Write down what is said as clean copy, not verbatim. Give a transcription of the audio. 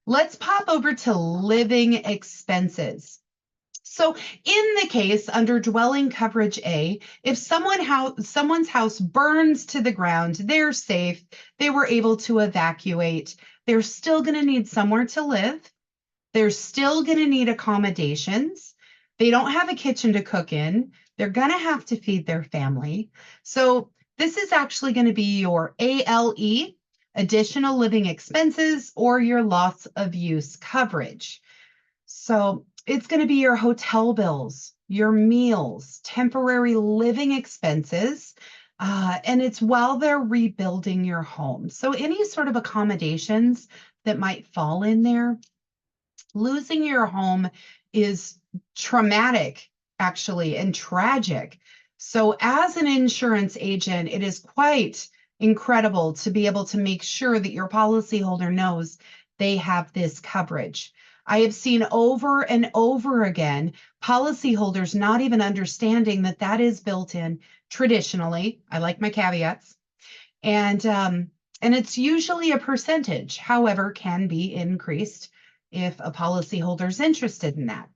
Let's pop over to living expenses. So in the case under dwelling coverage A, if someone's house burns to the ground, they're safe, they were able to evacuate, they're still going to need somewhere to live. They're still going to need accommodations. They don't have a kitchen to cook in. They're going to have to feed their family. So this is actually going to be your ALE, additional living expenses, or your loss of use coverage. So it's going to be your hotel bills, your meals, temporary living expenses, and it's while they're rebuilding your home. So any sort of accommodations that might fall in there. Losing your home is traumatic, actually, and tragic. So, as an insurance agent, it is quite incredible to be able to make sure that your policyholder knows they have this coverage. I have seen over and over again policyholders not even understanding that that is built in traditionally. I like my caveats. And it's usually a percentage, however, can be increased if a policyholder is interested in that.